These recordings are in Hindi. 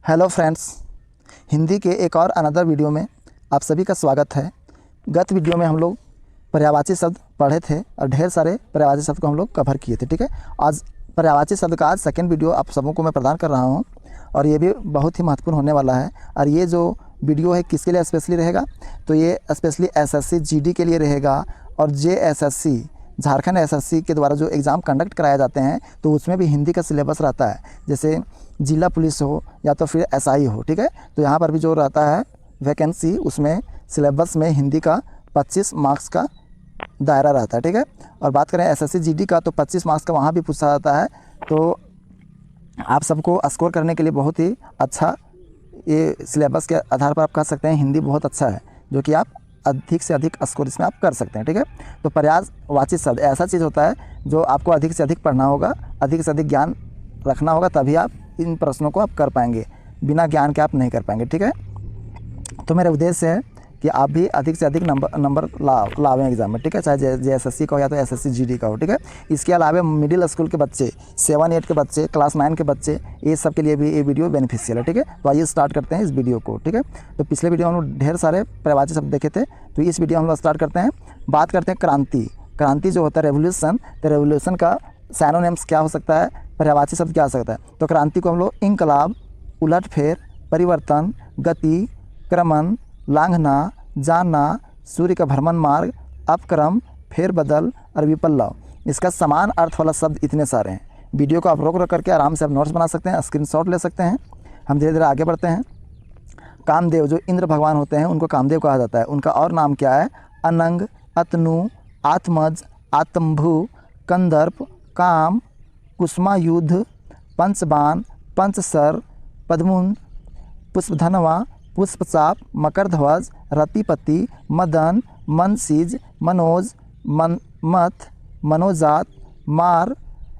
हेलो फ्रेंड्स, हिंदी के एक और अनदर वीडियो में आप सभी का स्वागत है। गत वीडियो में हम लोग पर्यायवाची शब्द पढ़े थे और ढेर सारे पर्यायवाची शब्द को हम लोग कवर किए थे। ठीक है, आज पर्यायवाची शब्द का आज सेकंड वीडियो आप सबों को मैं प्रदान कर रहा हूं और ये भी बहुत ही महत्वपूर्ण होने वाला है। और ये जो वीडियो है किसके लिए स्पेशली रहेगा, तो ये स्पेशली एसएससी जीडी के लिए रहेगा और जेएसएससी झारखंड एसएससी के द्वारा जो एग्ज़ाम कंडक्ट कराए जाते हैं तो उसमें भी हिंदी का सिलेबस रहता है, जैसे जिला पुलिस हो या तो फिर एसआई हो। ठीक है, तो यहाँ पर भी जो रहता है वैकेंसी, उसमें सिलेबस में हिंदी का 25 मार्क्स का दायरा रहता है। ठीक है, और बात करें एसएससी जीडी का तो 25 मार्क्स का वहाँ भी पूछा जाता है। तो आप सबको स्कोर करने के लिए बहुत ही अच्छा ये सिलेबस के आधार पर आप कह सकते हैं हिंदी बहुत अच्छा है, जो कि आप अधिक से अधिक स्कोर इसमें आप कर सकते हैं। ठीक है, तो पर्यायवाची शब्द ऐसा चीज़ होता है जो आपको अधिक से अधिक पढ़ना होगा, अधिक से अधिक ज्ञान रखना होगा, तभी आप इन प्रश्नों को आप कर पाएंगे। बिना ज्ञान के आप नहीं कर पाएंगे। ठीक है, तो मेरा उद्देश्य है कि आप भी अधिक से अधिक नंबर लावें एग्जाम में। ठीक है, चाहे जेएसएससी का हो या तो एसएससी जीडी का हो। ठीक है, इसके अलावा मिडिल स्कूल के बच्चे, 7-8 के बच्चे, क्लास 9 के बच्चे, ये सब के लिए भी ये वीडियो बेनिफिशियल है। ठीक है, तो आइए स्टार्ट करते हैं इस वीडियो को। ठीक है, तो पिछले वीडियो में हम लोग ढेर सारे पर्यायवाची शब्द देखे थे, तो इस वीडियो हम लोग स्टार्ट करते हैं। बात करते हैं क्रांति। क्रांति जो होता है रेवोल्यूशन, तो रेवोल्यूशन का सैनोनिम्स क्या हो सकता है, पर्यायवाची शब्द क्या हो सकता है। तो क्रांति को हम लोग इनकलाब, उलटफेर, परिवर्तन, गति, क्रमण, लांघना, जानना, सूर्य का भ्रमण मार्ग, अपक्रम, फेरबदल और विपल्लव, इसका समान अर्थ वाला शब्द इतने सारे हैं। वीडियो को आप रोक करके आराम से आप नोट्स बना सकते हैं, स्क्रीनशॉट ले सकते हैं। हम धीरे धीरे आगे बढ़ते हैं। कामदेव जो इंद्र भगवान होते हैं उनको कामदेव कहा जाता है। उनका और नाम क्या है, अनंग, अतनु, आत्मज, आत्मभु, कंदर्प, काम, कुसुमायुध, पंचबाण, पंचसर, पद्मुन, पुष्पधनवा, पुष्पचाप, मकरध्वज, रतिपति, मदन, मनसीज, मनोज, मत, मनोजात, मार,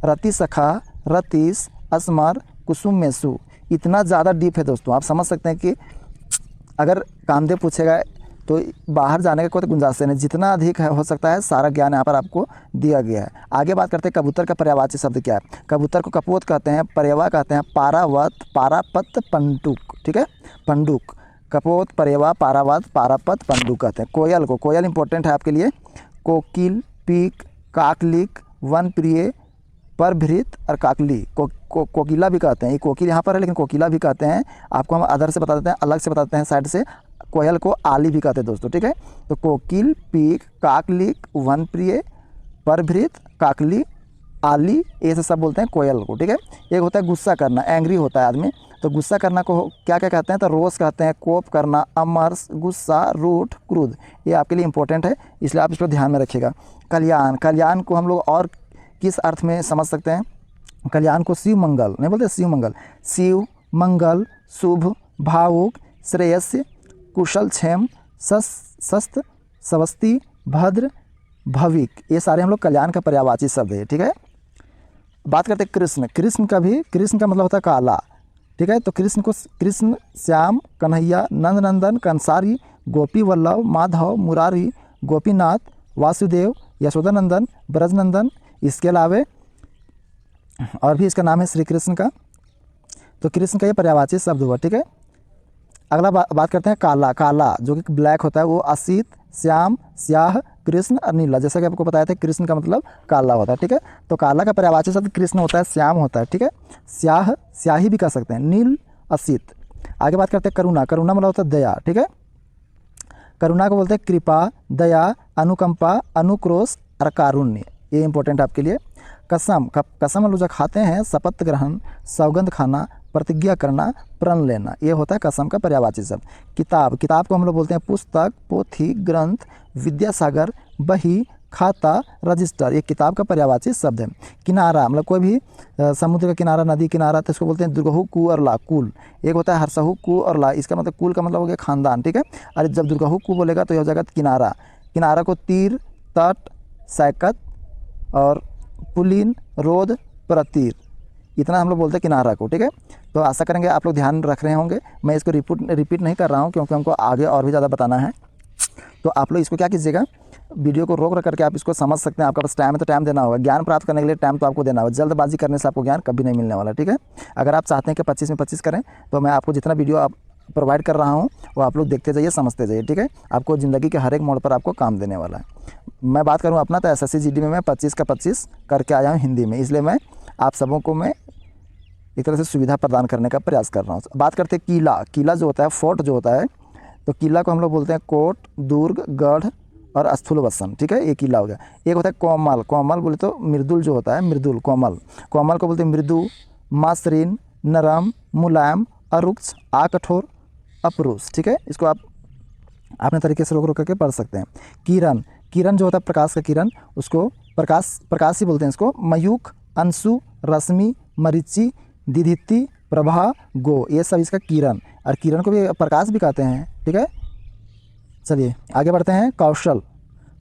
रतिसखा, रतीश, अस्मर, कुसुमेशु। इतना ज़्यादा डीप है दोस्तों, आप समझ सकते हैं कि अगर कामदेव पूछेगा तो बाहर जाने का कोई गुंजाइश नहीं, जितना अधिक है हो सकता है सारा ज्ञान यहाँ पर आपको दिया गया है। आगे बात करते हैं कबूतर का पर्यायवाची शब्द क्या है। कबूतर को कपोत कहते हैं, परेवा कहते हैं, पारावत, पारापत, पंडुक। ठीक है, पंडुक, कपोत, परेवा, पारावत, पारापत, पंडुक कहते हैं। कोयल को, कोयल इंपॉर्टेंट है आपके लिए, कोकिल, पीक, काकलिक, वनप्रिय, परभृत और काकली कोकिला भी कहते हैं। ये कोकिल यहाँ पर है लेकिन कोकिला भी कहते हैं। आपको हम अदर से बता देते हैं, अलग से बताते हैं साइड से। कोयल को आली भी कहते हैं दोस्तों। ठीक है, तो कोकिल, पीक, काकलिक, वनप्रिय, परभृत, काकली, आली, ये सब बोलते हैं कोयल को। ठीक है, एक होता है गुस्सा करना, एंग्री होता है आदमी, तो गुस्सा करना को क्या क्या कहते हैं, तो रोष कहते हैं, कोप करना, अमर्ष, गुस्सा, रूठ, क्रोध। ये आपके लिए इंपॉर्टेंट है, इसलिए आप इस पर ध्यान में रखिएगा। कल्याण, कल्याण को हम लोग और किस अर्थ में समझ सकते हैं, कल्याण को शिव मंगल नहीं बोलते, शिव मंगल, शिव मंगल, शुभ, भावुक, श्रेयस्य, कुशल क्षेम, शस्त, स्वस्ति, भद्र, भविक, ये सारे हम लोग कल्याण का पर्यायवाची शब्द है। ठीक है, बात करते हैं कृष्ण। कृष्ण का भी, कृष्ण का मतलब होता है काला। ठीक है, तो कृष्ण को कृष्ण, श्याम, कन्हैया, नंदनंदन, कंसारी, गोपी वल्लभ, माधव, मुरारी, गोपीनाथ, वासुदेव, यशोदानंदन, ब्रजनंदन, इसके अलावा और भी इसका नाम है श्री कृष्ण का। तो कृष्ण का ये पर्यायवाची शब्द हुआ। ठीक है, अगला बात करते हैं काला। काला जो कि ब्लैक होता है, वो असित, श्याम, स्याह, कृष्ण और नीला, जैसा कि आपको बताया था कृष्ण का मतलब काला होता है। ठीक है, तो काला का पर्यायवाची शब्द कृष्ण होता है, श्याम होता है। ठीक है, स्याह, स्याही भी कह सकते हैं, नील, असित। आगे बात करते हैं करुणा। करुणा मतलब होता है दया। ठीक है, करुणा को बोलते हैं कृपा, दया, अनुकंपा, अनुक्रोश और कारुण्य। ये इंपॉर्टेंट आपके लिए। कसम, कसम हम लोग जो खाते हैं, शपथ ग्रहण, सौगंध खाना, प्रतिज्ञा करना, प्रण लेना, ये होता है कसम का पर्यायवाची शब्द। किताब, किताब को हम लोग बोलते हैं पुस्तक, पोथी, ग्रंथ, विद्यासागर, बही, खाता, रजिस्टर, ये किताब का पर्यायवाची शब्द है। किनारा मतलब कोई भी समुद्र का किनारा, नदी किनारा, तो इसको बोलते हैं दुर्गहु कु और ला, कुल। एक होता है हर्षहु कु और ला, इसका मतलब कुल का मतलब हो गया खानदान। ठीक है, और जब दुर्गहु कु बोलेगा तो यह हो जाएगा किनारा। किनारा को तीर, तट, सैकत और पुलिन, रोध, प्रतीर, इतना हम लोग बोलते हैं किनारा को। ठीक है, तो आशा करेंगे आप लोग ध्यान रख रहे होंगे। मैं इसको रिपीट नहीं कर रहा हूँ क्योंकि हमको आगे और भी ज़्यादा बताना है। तो आप लोग इसको क्या कीजिएगा, वीडियो को रोक रख करके आप इसको समझ सकते हैं। आपका पास टाइम है तो टाइम देना होगा, ज्ञान प्राप्त करने के लिए टाइम तो आपको देना होगा। जल्दबाजी करने से आपको ज्ञान कभी नहीं मिलने वाला, ठीक है। अगर आप चाहते हैं कि 25 में 25 करें तो मैं आपको जितना वीडियो आप प्रोवाइड कर रहा हूँ वो आप लोग देखते जाइए, समझते जाइए, ठीक है। आपको ज़िंदगी के हर एक मोड़ पर आपको काम देने वाला है। मैं बात करूँ अपना तो SSC GD में मैं 25 का 25 करके आया हूँ हिंदी में, इसलिए मैं आप सबों को मैं एक तरह से सुविधा प्रदान करने का प्रयास कर रहा हूँ। बात करते हैं किला। किला जो होता है, फोर्ट जो होता है, तो किला को हम लोग बोलते हैं कोट, दुर्ग, गढ़ और स्थूल वसन, ठीक है। ये किला हो गया। एक होता है कोमल। कोमल बोले तो मृदुल जो होता है, मृदुल कोमल। कोमल को बोलते हैं मृदु, मसृण, नरम, मुलायम, अरुक्ष, कठोर, अपरुष, ठीक है। इसको आप अपने तरीके से रोक रोक करके पढ़ सकते हैं। किरण। किरण जो होता है प्रकाश का किरण, उसको प्रकाश ही बोलते हैं इसको। मयूख, अंशु, रश्मि, मरीचि, दिधिति, प्रभा, गो, ये सब इसका किरण। और किरण को भी प्रकाश भी कहते हैं, ठीक है। चलिए आगे बढ़ते हैं। कौशल।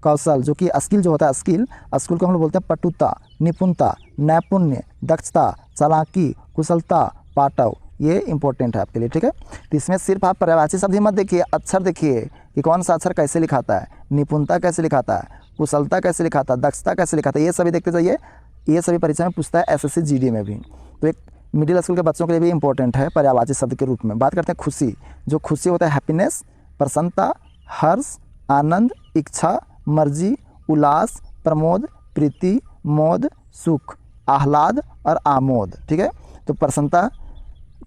कौशल जो कि स्किल जो होता है, स्किल को हम लोग बोलते हैं पटुता, निपुणता, नैपुण्य, दक्षता, चालाकी, कुशलता, पाटव। ये इंपॉर्टेंट है आपके लिए, ठीक है। तो इसमें सिर्फ आप पर्यायवाची शब्द ही मत देखिए, अक्षर देखिए कि कौन सा अक्षर कैसे लिखाता है, निपुणता कैसे लिखाता है, कुशलता कैसे लिखाता है, दक्षता कैसे लिखाता है, ये सभी देखते जाइए। ये सभी परीक्षा में पूछता है SSC GD में भी। तो एक मिडिल स्कूल के बच्चों के लिए भी इंपॉर्टेंट है पर्यायवाची शब्द के रूप में। बात करते हैं खुशी। जो खुशी होता है हैप्पीनेस, प्रसन्नता, हर्ष, आनंद, इच्छा, मर्जी, उल्लास, प्रमोद, प्रीति, मोद, सुख, आह्लाद और आमोद, ठीक है। तो प्रसन्नता,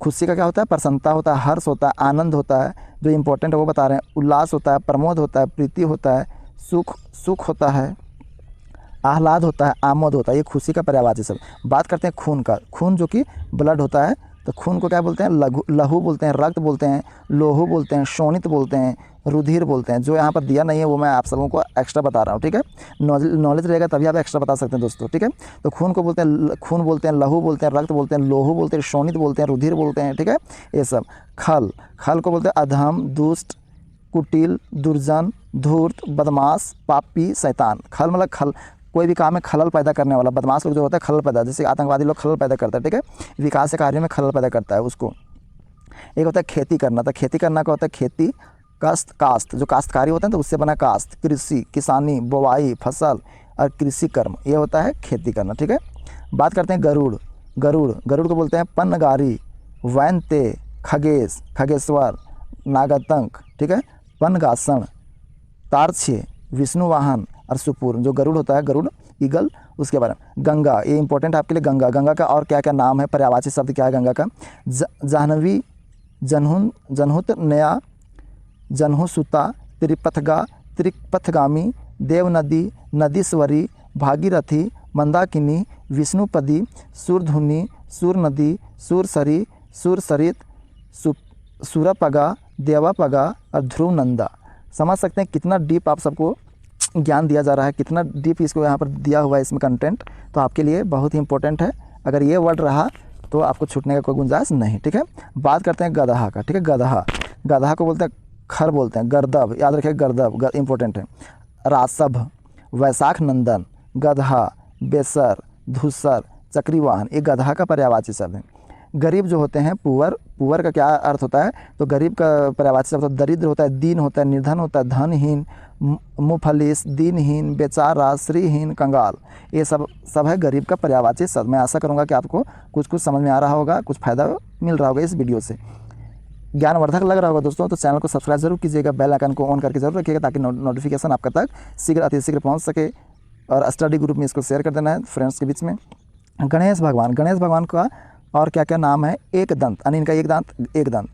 खुशी का क्या होता है, प्रसन्नता होता है, हर्ष होता है, आनंद होता है, जो इंपॉर्टेंट है वो बता रहे हैं, उल्लास होता है, प्रमोद होता है, प्रीति होता है, सुख होता है, आह्लाद होता है, आमोद होता है। ये खुशी का पर्यायवाची शब्द। बात करते हैं खून का। खून जो कि ब्लड होता है, तो खून को क्या बोलते हैं, लहू बोलते हैं, रक्त बोलते हैं, लोहू बोलते हैं, शोणित बोलते हैं, रुधिर बोलते हैं। जो यहाँ पर दिया नहीं है वो मैं आप सबों को एक्स्ट्रा बता रहा हूँ, ठीक है। नॉलेज रहेगा तभी आप एक्स्ट्रा बता सकते हैं दोस्तों, ठीक है। तो खून को बोलते हैं, खून बोलते हैं, लहू बोलते हैं, रक्त बोलते हैं, लोहू बोलते हैं, शोणित बोलते हैं, रुधिर बोलते हैं, ठीक है। ये सब। खल को बोलते हैं अधम, दुष्ट, कुटिल, दुर्जन, धूर्त, बदमाश, पापी, शैतान। खल मतलब खल, कोई भी काम में खलल पैदा करने वाला। बदमाश लोग जो होता है खलल पैदा, जैसे आतंकवादी लोग खलल पैदा करता है, ठीक है। विकास के कार्य में खलल पैदा करता है उसको। एक होता है खेती करना। तो खेती करना का होता है खेती, कास्त जो काश्तकारी होते हैं तो उससे बना कास्त, कृषि, किसानी, बोवाई, फसल और कृषि कर्म, ये होता है खेती करना, ठीक है। बात करते हैं गरुड़। गरुड़ को बोलते हैं पन्नगारी, वैनते, खगेश, खगेश्वर, नागतंक, ठीक है, पनगासन, तारछे, विष्णुवाहन और सुपुर। जो गरुड़ होता है, गरुड़, ईगल, उसके बारे में। गंगा, ये इंपॉर्टेंट है आपके लिए। गंगा का और क्या क्या नाम है, पर्यायवाची शब्द क्या है गंगा का। जाह्नवी, जनहुत, नया, जनहुसुता, त्रिपथगा, त्रिपथगामी, देवनदी, नदीश्वरी, भागीरथी, मंदाकिनी, विष्णुपदी, सूरधुनी, सूरनदी, सूरसरी, सूरसरित, सूरपगा, देवापगा और ध्रुवनंदा। समझ सकते हैं कितना डीप आप सबको ज्ञान दिया जा रहा है, कितना डीप इसको यहाँ पर दिया हुआ है इसमें कंटेंट। तो आपके लिए बहुत ही इंपॉर्टेंट है। अगर ये वर्ड रहा तो आपको छूटने का कोई गुंजाइश नहीं, ठीक है। बात करते हैं गदहा का, ठीक है। गदहा को बोलते हैं खर, बोलते हैं गर्दभ, याद रखिए गर्दभ इंपॉर्टेंट है। रासभ, वैशाख नंदन, गदहा, बेसर, धूसर, चक्रीवाहन, ये गदहा का पर्यायवाची शब्द है। गरीब जो होते हैं पुअर का क्या अर्थ होता है, तो गरीब का पर्यायवाची शब्द दरिद्र होता है, दीन होता है, निर्धन होता है, धनहीन, मुफलिस, दीनहीन, बेचारा, श्रीहीन, कंगाल, ये सब है गरीब का पर्यायवाची शब्द। मैं आशा करूंगा कि आपको कुछ समझ में आ रहा होगा, कुछ फ़ायदा मिल रहा होगा इस वीडियो से, ज्ञानवर्धक लग रहा होगा दोस्तों। तो चैनल को सब्सक्राइब जरूर कीजिएगा, बेल आइकन को ऑन करके जरूर रखिएगा ताकि नोटिफिकेशन आपका तक अतिशीघ्र पहुँच सके। और स्टडी ग्रुप में इसको शेयर कर देना है फ्रेंड्स के बीच में। गणेश भगवान का और क्या क्या नाम है, एक दंत, यानी इनका एक दंत,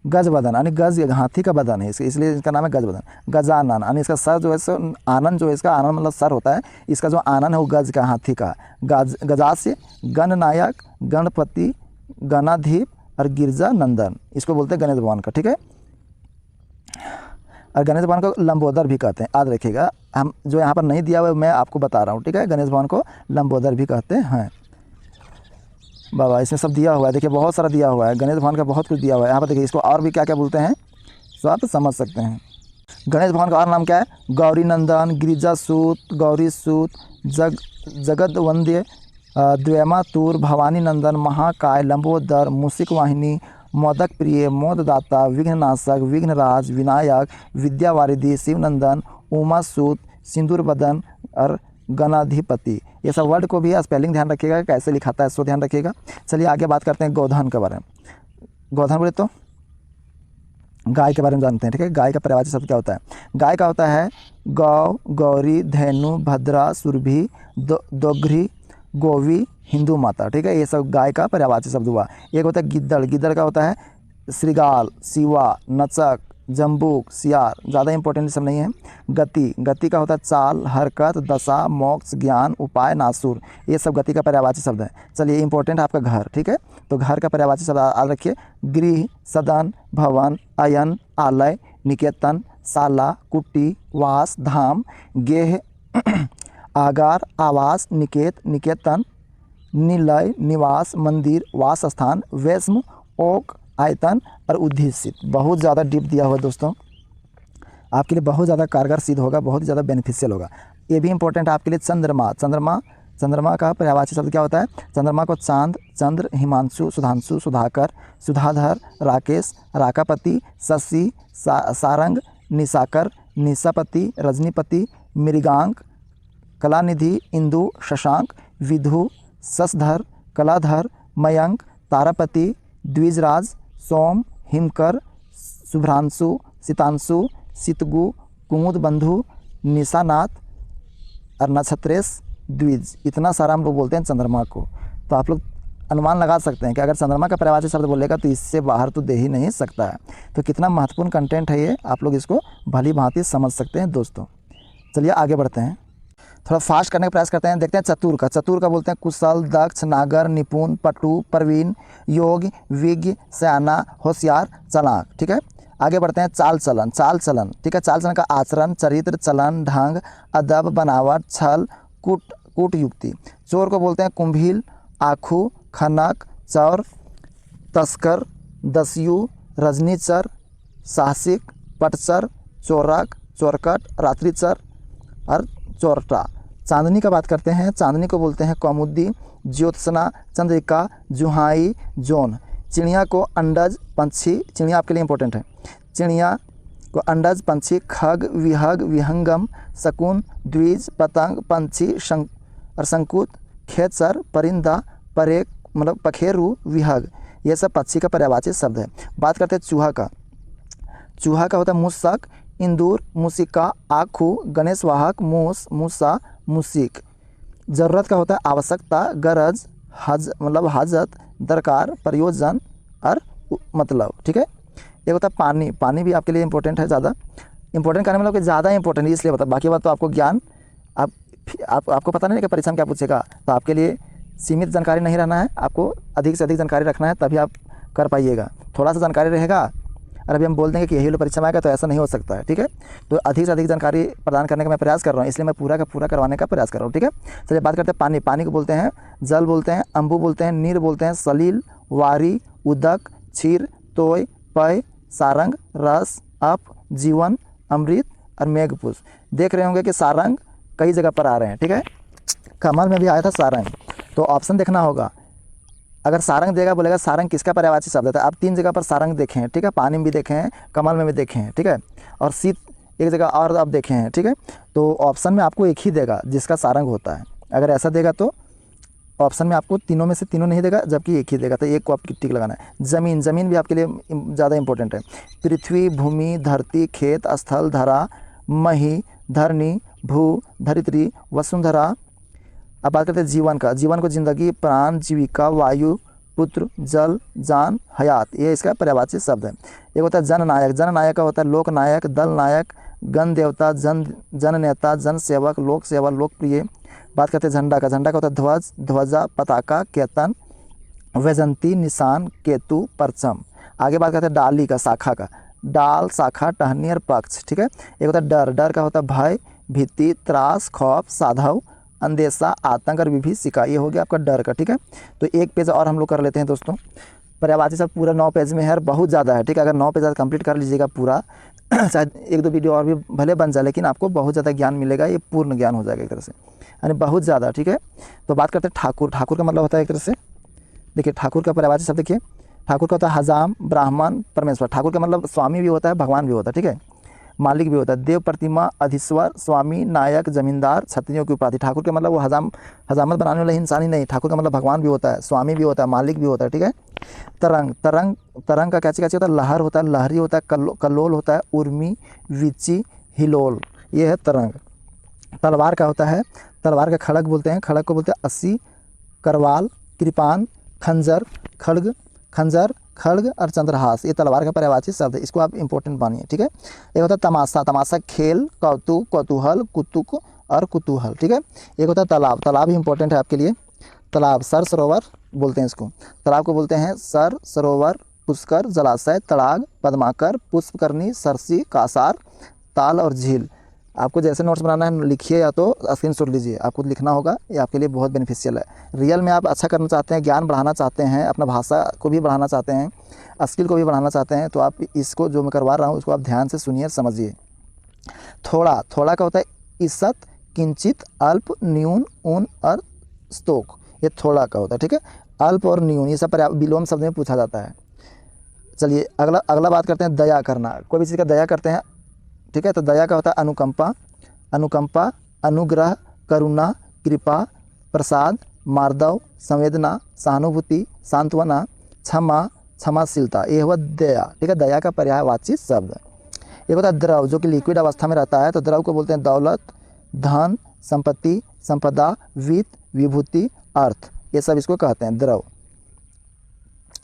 गजवदन, यानी गज हाथी का बदन है इसलिए इसका नाम है गजवदन। गजानन, यानी इसका सर जो है सो आनंद, जो है इसका आनंद मतलब सर होता है, इसका जो आनंद है वो गज का, हाथी का। गजास्य, गणनायक, गणपति, गणाधीप और गिरजा नंदन, इसको बोलते हैं गणेश भगवान का, ठीक है। और गणेश भगवान को लंबोदर भी कहते हैं, याद रखिएगा। हम जो यहाँ पर नहीं दिया हुआ मैं आपको बता रहा हूँ, ठीक है। गणेश भगवान को लंबोदर भी कहते हैं। बाबा इसमें सब दिया हुआ है, देखिए बहुत सारा दिया हुआ है, गणेश भगवान का बहुत कुछ दिया हुआ है यहाँ पर। देखिए इसको और भी क्या क्या बोलते हैं तो आप समझ सकते हैं। गणेश भगवान का और नाम क्या है, गौरी नंदन, गिरिजासूत, गौरी सूत, जगत वंद्य, द्वैमातुर, भवानी नंदन, महाकाय, लंबोदर, मूषिक वाहिनी, मोदक प्रिय, मोददाता, विघ्ननाशक, विघ्नराज, विनायक, विद्यावारिधि, शिवनंदन, उमा सूत, सिंदूर बदन और गणाधिपति। ये सब वर्ड को भी स्पेलिंग ध्यान रखिएगा कैसे लिखाता है, सो ध्यान रखिएगा। चलिए आगे बात करते हैं गोधन के बारे में। गोधन बोले तो गाय के बारे में जानते हैं, ठीक है। गाय का पर्यायवाची शब्द क्या होता है? गाय का होता है गौ, गौरी, धेनु, भद्रा, सुरभि, दोगरी, गोवी, हिंदू माता, ठीक है। ये सब गाय का पर्यायवाची शब्द हुआ। एक होता है गिद्दड़। गिद्दड़ का होता है श्रृगाल, सिवा, नचक, जम्बूक, सियार। ज़्यादा इंपॉर्टेंट सब नहीं है। गति, गति का होता है चाल, हरकत, दशा, मोक्ष, ज्ञान, उपाय, नासूर। ये सब गति का पर्यायवाची शब्द है। चलिए इंपॉर्टेंट आपका घर, ठीक है। तो घर का पर्यायवाची शब्द याद रखिए, गृह, सदन, भवन, अयन, आलय, निकेतन, शाला, कुटी, वास, धाम, गेह, आगार, आवास, निकेत, निकेतन, निलय, निवास, मंदिर, वास स्थान, वैष्म, ओक, आयतन और उद्देशित। बहुत ज़्यादा डीप दिया हुआ दोस्तों, आपके लिए बहुत ज़्यादा कारगर सिद्ध होगा, बहुत ज़्यादा बेनिफिशियल होगा। ये भी इंपॉर्टेंट है आपके लिए। चंद्रमा, चंद्रमा, चंद्रमा का पर्यायवाची शब्द क्या होता है? चंद्रमा को चांद, चंद्र, हिमांशु, सुधांशु, सुधाकर, सुधाधर, राकेश, राकापति, शशि, सारंग, निशाकर, निशापति, रजनीपति, मृगांक, कलानिधि, इंदु, शशांक, विधु, शशधर, कलाधर, मयंक, तारापति, द्विजराज, सोम, हिमकर, शुभ्रांशु, सितांशु, सितगु, कुमुद बंधु, निशानाथ और नक्षत्रेश, द्विज। इतना सारा हम लोग बोलते हैं चंद्रमा को। तो आप लोग अनुमान लगा सकते हैं कि अगर चंद्रमा का पर्यायवाची शब्द बोलेगा तो इससे बाहर तो दे ही नहीं सकता है। तो कितना महत्वपूर्ण कंटेंट है ये, आप लोग इसको भली भांति समझ सकते हैं दोस्तों। चलिए आगे बढ़ते हैं, थोड़ा फास्ट करने का प्रयास करते हैं। देखते हैं चतुर का। चतुर का बोलते हैं कुशल, दक्ष, नागर, निपुण, पटु, प्रवीण, योग, विज्ञ, सयाना, होशियार, चालाक, ठीक है। आगे बढ़ते हैं चाल चलन। चाल चलन, ठीक है। चाल चलन का आचरण, चरित्र, चलन, ढंग, अदब, बनावट, छल, कूट युक्ति। चोर को बोलते हैं कुंभील, आखू, खनक, चौर, तस्कर, दस्यु, रजनीचर, साहसिक, पटचर, चोरक, चोरकट, रात्रिचर और चोरटा। चांदनी का बात करते हैं। चांदनी को बोलते हैं कौमुदी, ज्योत्सना, चंद्रिका, जुहाई, जोन। चिड़िया को अंडज, पंछी। चिड़िया आपके लिए इंपॉर्टेंट है। चिड़िया को अंडज, पंछी, खग, विहग, विहंगम, शकुन, द्विज, पतंग, पंछी, और शंकुत, खेचर, परिंदा, परेक मतलब पखेरु, विहग। ये सब पक्षी का पर्यायवाची शब्द है। बात करते हैं चूहा का। चूहा का होता है मूषक, इंदूर, मूसिका, आखू, गणेश वाहक, मूस, मूसा, मूसिक। ज़रूरत का होता है आवश्यकता, गरज, मतलब हाजत, दरकार, प्रयोजन और मतलब, ठीक है। एक होता है पानी। पानी भी आपके लिए इंपॉर्टेंट है। ज़्यादा इंपॉर्टेंट कहने मतलब कि ज़्यादा इंपॉर्टेंट है इसलिए बता, बाकी बात तो आपको ज्ञान आपको पता नहीं है कि परीक्षा में क्या पूछेगा। तो आपके लिए सीमित जानकारी नहीं रहना है, आपको अधिक से अधिक जानकारी रखना है, तभी आप कर पाइएगा। थोड़ा सा जानकारी रहेगा और अभी हम बोल देंगे कि यही लो परीक्षा में आएगा, तो ऐसा नहीं हो सकता है, ठीक है। तो अधिक से अधिक जानकारी प्रदान करने का मैं प्रयास कर रहा हूँ, इसलिए मैं पूरा का पूरा करवाने का प्रयास कर रहा हूँ, ठीक है। चलिए बात करते हैं पानी। पानी को बोलते हैं जल, बोलते हैं अम्बु, बोलते हैं नीर, बोलते हैं सलील, वारी, उदक, क्षीर, तोय, पय, सारंग, रस, अप, जीवन, अमृत और मेघपुष्प। देख रहे होंगे कि सारंग कई जगह पर आ रहे हैं, ठीक है। कमल में भी आया था सारंग, तो ऑप्शन देखना होगा। अगर सारंग देगा बोलेगा सारंग किसका पर्यायवाची शब्द है। आप 3 जगह पर सारंग देखे हैं, ठीक है। पानी में भी देखे हैं, कमल में भी देखे हैं, ठीक है। और शीत एक जगह और आप देखे हैं, ठीक है। तो ऑप्शन में आपको एक ही देगा जिसका सारंग होता है। अगर ऐसा देगा तो ऑप्शन में आपको तीनों में से तीनों नहीं देगा, जबकि एक ही देगा, तो एक को आपको टिक लगाना है। ज़मीन, ज़मीन भी आपके लिए ज़्यादा इंपॉर्टेंट है। पृथ्वी, भूमि, धरती, खेत, स्थल, धरा, मही, धरणी, भू, धरित्री, वसुंधरा। अब बात करते हैं जीवन का। जीवन को जिंदगी, प्राण, जीविका, वायु, पुत्र, जल, जान, हयात, ये इसका पर्यायवाची शब्द है। एक होता है जननायक। जननायक का होता है लोकनायक, दल नायक, गण देवता, जननेता, जन सेवक, लोक सेवा, लोकप्रिय। बात करते हैं झंडा का। झंडा का होता है ध्वज, ध्वजा, पताका, केतन, वैजंती, निशान, केतु, परचम। आगे बात करते हैं डाली का, शाखा का। डाल, शाखा, टहनी और पक्ष, ठीक है। एक होता है डर। डर का होता है भय, भीति, त्रास, खौफ, साधव, अंदेशा, आतंक और विभीषिका। ये हो गया आपका डर का, ठीक है। तो एक पेज और हम लोग कर लेते हैं दोस्तों। पर्यायवाची सब पूरा 9 पेज में है, बहुत ज़्यादा है, ठीक है। अगर 9 पेज कंप्लीट कर लीजिएगा पूरा, शायद 1-2 वीडियो और भी भले बन जाए, लेकिन आपको बहुत ज़्यादा ज्ञान मिलेगा। ये पूर्ण ज्ञान हो जाएगा एक तरह से, यानी बहुत ज़्यादा, ठीक है। तो बात करते हैं ठाकुर। ठाकुर का मतलब होता है एक तरह से, देखिए ठाकुर का पर्यायवाची शब्द देखिए। ठाकुर का होता है हजाम, ब्राह्मण, परमेश्वर। ठाकुर का मतलब स्वामी भी होता है, भगवान भी होता है, ठीक है। मालिक भी होता है। देव प्रतिमा, अधीश्वर, स्वामी, नायक, जमींदार, क्षत्रियों की उपाधि। ठाकुर के मतलब वो हजामत बनाने वाला इंसान ही नहीं, ठाकुर का मतलब भगवान भी होता है, स्वामी भी होता है, मालिक भी होता है, ठीक है। तरंग, तरंग का कैसे कैसे होता है, लहर होता है, लहरी होता है, कल्लोल होता है, उर्मी, वीची, हिलोल, ये है तरंग। तलवार का होता है, तलवार का खड़ग बोलते हैं, खड़ग को बोलते हैं अस्सी, करवाल, कृपान, खंजर, खड़ग, खंजर, खड़ग और चंद्रहास, ये तलवार का पर्यायवाची शब्द है, इसको आप इंपॉर्टेंट मानिए, ठीक है। एक होता है तमाशा, तमाशा खेल, कौतुक, कौतूहल, कुतुक और कुतूहल, ठीक है। एक होता है तालाब, तालाब ही इंपॉर्टेंट है आपके लिए। तालाब, सर सरोवर बोलते हैं इसको, तालाब को बोलते हैं सर सरोवर, पुष्कर, जलाशय, तड़ाग, पद्माकर, पुष्पकरणी, सरसी, कासार, ताल और झील। आपको जैसे नोट्स बनाना है लिखिए या तो स्क्रीनशॉट लीजिए, आपको लिखना होगा, ये आपके लिए बहुत बेनिफिशियल है। रियल में आप अच्छा करना चाहते हैं, ज्ञान बढ़ाना चाहते हैं, अपना भाषा को भी बढ़ाना चाहते हैं, स्किल को भी बढ़ाना चाहते हैं, तो आप इसको जो मैं करवा रहा हूँ उसको आप ध्यान से सुनिए, समझिए। थोड़ा, थोड़ा का होता है ईसत, किंचित, अल्प, न्यून, ऊन और स्तोक, ये थोड़ा का होता है, ठीक है। अल्प और न्यून ये सब विलोम शब्द में पूछा जाता है। चलिए अगला बात करते हैं दया करना, कोई भी चीज़ का दया करते हैं, ठीक है। तो दया का होता है अनुकंपा, अनुकंपा, अनुग्रह, करुणा, कृपा, प्रसाद, मार्दव, संवेदना, सहानुभूति, सांत्वना, क्षमा, क्षमाशीलता, ये हुआ दया, ठीक है। दया का पर्यायवाची शब्द। एक होता है द्रव, जो कि लिक्विड अवस्था में रहता है, तो द्रव को बोलते हैं दौलत, धन, संपत्ति, संपदा, वित्त, विभूति, अर्थ, ये सब इसको कहते हैं द्रव।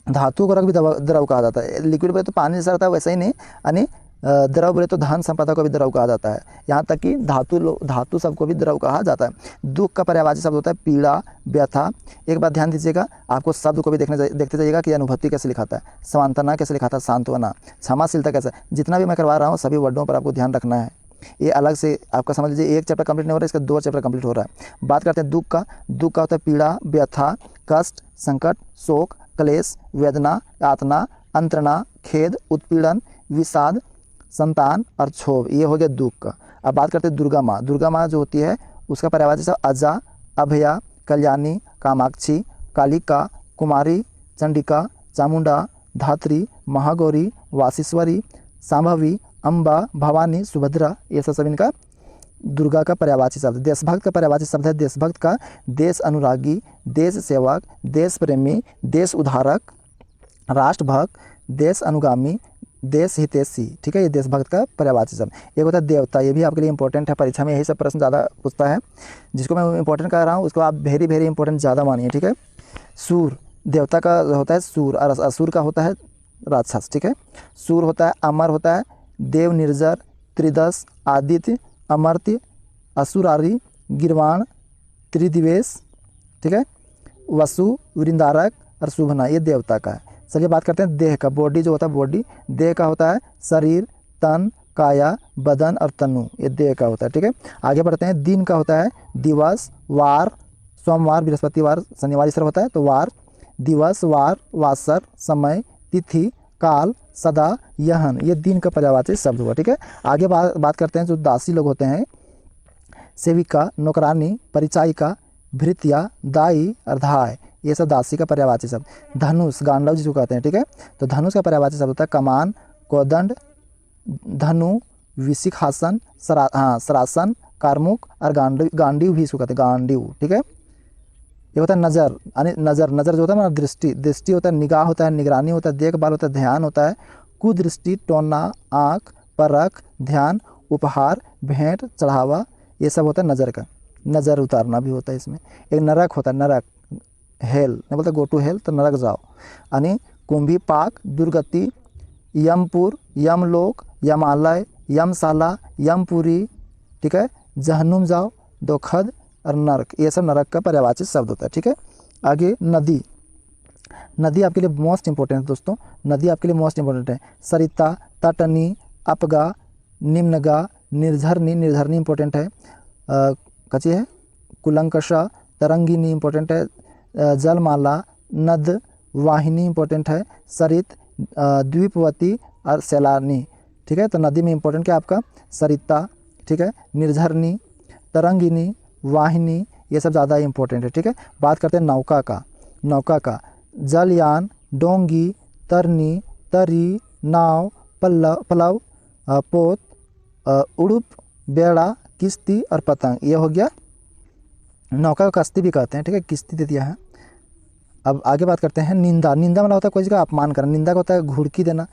धातु को रख भी द्रव कहा जाता है, लिक्विड बोले तो पानी जैसा रहता है वैसा ही नहीं, यानी द्रव बोले तो धन संपदा को भी द्रव कहा जाता है, यहाँ तक कि धातु सबको भी द्रव कहा जाता है। दुख का पर्यायवाची शब्द होता है पीड़ा, व्यथा। एक बात ध्यान दीजिएगा, आपको शब्द को भी देखते जाइएगा कि अनुभूति कैसे लिखाता है, सांत्वना कैसे लिखाता है, सांत्वना, क्षमाशीलता कैसे। जितना भी मैं करवा रहा हूँ सभी वर्डों पर आपको ध्यान रखना है, ये अलग से आपका समझ लीजिए, एक चैप्टर कंप्लीट नहीं हो रहा है, इसका 2 चैप्टर कंप्लीट हो रहा है। बात करते हैं दुख का, दुख का होता है पीड़ा, व्यथा, कष्ट, संकट, शोक, क्लेश, वेदना, यातना, अंतरणा, खेद, उत्पीड़न, विषाद, संतान और क्षोभ, ये हो गया दुख का। अब बात करते हैं दुर्गा माँ, दुर्गा माँ जो होती है उसका पर्यायवाची शब्द अजा, अभया, कल्याणी, कामाक्षी, कालिका, कुमारी, चंडिका, चामुंडा, धात्री, महागौरी, वासीश्वरी, सांभवी, अम्बा, भवानी, सुभद्रा, ये सब इनका दुर्गा का पर्यायवाची शब्द। देशभक्त का पर्यायवाची शब्द है देशभक्त का देश अनुरागी, देश सेवक, देश प्रेमी, देश उद्धारक, राष्ट्रभक्त, देश अनुगामी, देश हितैषी, ठीक है। ये देशभक्त का पर्यायवाची शब्द। एक होता है देवता, ये भी आपके लिए इंपॉर्टेंट है, परीक्षा में यही सब प्रश्न ज़्यादा पूछता है, जिसको मैं इंपॉर्टेंट कर रहा हूँ उसको आप वेरी वेरी इंपॉर्टेंट ज़्यादा मानिए, ठीक है। सूर, देवता का होता है सूर और असुर का होता है राक्षस, ठीक है। सूर होता है अमर होता है, देव निर्जर, त्रिदश, आदित्य, अमर्त्य, असुरारी, गिरवाण, त्रिदिवेश, ठीक है। वसु, वृंदारक और शुभना, ये देवता का है। चलिए बात करते हैं देह का, बॉडी जो होता है बॉडी, देह का होता है शरीर, तन, काया, बदन और तनु, ये देह का होता है, ठीक है। आगे बढ़ते हैं। दिन का होता है दिवस, वार, सोमवार, बृहस्पतिवार, शनिवार इस तरह होता है, तो वार, दिवस, वार, वासर, समय, तिथि, काल, सदा, यहन, ये दिन का पर्यायवाची शब्द हुआ, ठीक है। आगे बात करते हैं जो दासी लोग होते हैं, सेविका, नौकरानी, परिचायिका, भृत्या, दाई और धाय, ये सब दासी का पर्यायवाची शब्द। धनुष, गांडव जिसको कहते हैं, ठीक है। तो धनुष का पर्यायवाची शब्द होता है कमान, कोदंड, धनु, विशिखासन, सरासन, कारमुक और गांडीव भी इसको कहते हैं, गांडीव, ठीक है। ये होता है नज़र, यानी नज़र जो होता है ना दृष्टि, दृष्टि होता है निगाह होता है, निगरानी होता है, देखभाल होता है, ध्यान होता है, कुदृष्टि, टोना, आँख, परख, ध्यान, उपहार, भेंट, चढ़ावा, ये सब होता है नज़र का। नज़र उतारना भी होता है इसमें। एक नरक होता है, नरक, हेल नहीं बोलते गो टू हेल, तो नरक जाओ, यानी कुंभी पाक, दुर्गति, यमपुर, यमलोक, यमालय, यमशाला, यमपुरी, ठीक है। जहन्नुम जाओ, दोखद और नरक, ये सब नरक का पर्यायवाची शब्द होता है, ठीक है। आगे नदी, नदी आपके लिए मोस्ट इंपॉर्टेंट है दोस्तों, नदी आपके लिए मोस्ट इंपॉर्टेंट है। सरिता, तटनी, अपगा, निम्नगा, निर्झरनी, निर्झरनी इंपॉर्टेंट है, कची है, कुलंकषा, तरंगिनी इंपॉर्टेंट है, जलमाला, नद, वाहिनी इंपॉर्टेंट है, सरित, द्वीपवती और सैलानी, ठीक है। तो नदी में इंपॉर्टेंट क्या आपका सरिता, ठीक है, निर्झरनी, तरंगिनी, वाहिनी, ये सब ज़्यादा इंपॉर्टेंट है, ठीक है। बात करते हैं नौका का, नौका का जलयान, डोंगी, तरनी, तरी, नाव, पल्लव, पोत, उड़ुप, बेड़ा, किश्ती और पतंग, ये हो गया नौका को कश्ती भी कहते हैं, ठीक है, किश्ती दे दिया है। अब आगे बात करते हैं निंदा। निंदा मतलब होता है कोई जगह अपमान करना। निंदा का होता है घुड़की देना,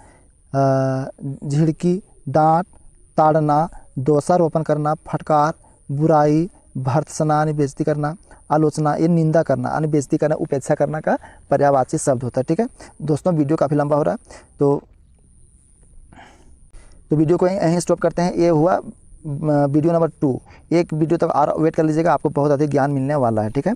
झिड़की, डांट, ताड़ना, दोषारोपण करना, फटकार, बुराई, भर्त्सना यानी बेइज्जती करना, आलोचना ये निंदा करना यानी बेइज्जती करना, उपेक्षा करना का पर्यायवाची शब्द होता है, ठीक है। दोस्तों वीडियो काफ़ी लंबा हो रहा है तो वीडियो को यहीं स्टॉप करते हैं। ये हुआ वीडियो नंबर 2। एक वीडियो तक और वेट कर लीजिएगा, आपको बहुत अधिक ज्ञान मिलने वाला है, ठीक है।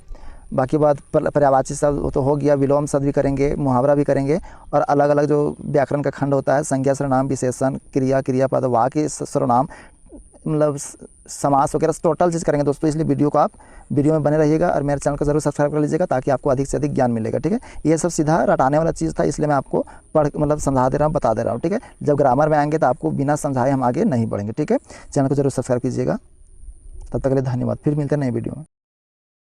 बाकी बात पर्यायवाची शब्द तो हो गया, विलोम शब्द भी करेंगे, मुहावरा भी करेंगे, और अलग अलग जो व्याकरण का खंड होता है, संज्ञा, सर्वनाम, विशेषण, क्रिया, क्रियापद, वाक्य, सर्वनाम, मतलब समास वगैरह टोटल चीज़ करेंगे दोस्तों। इसलिए वीडियो को आप वीडियो में बने रहिएगा और मेरे चैनल को जरूर सब्सक्राइब कर लीजिएगा ताकि आपको अधिक से अधिक ज्ञान मिलेगा, ठीक है। ये सब सीधा रटाने वाला चीज़ था, इसलिए मैं आपको समझा दे रहा हूँ, बता दे रहा हूँ, ठीक है। जब ग्रामर में आएंगे तो आपको बिना समझाए हम आगे नहीं बढ़ेंगे, ठीक है। चैनल को जरूर सब्सक्राइब कीजिएगा। तब तक के लिए धन्यवाद, फिर मिलते हैं नई वीडियो में।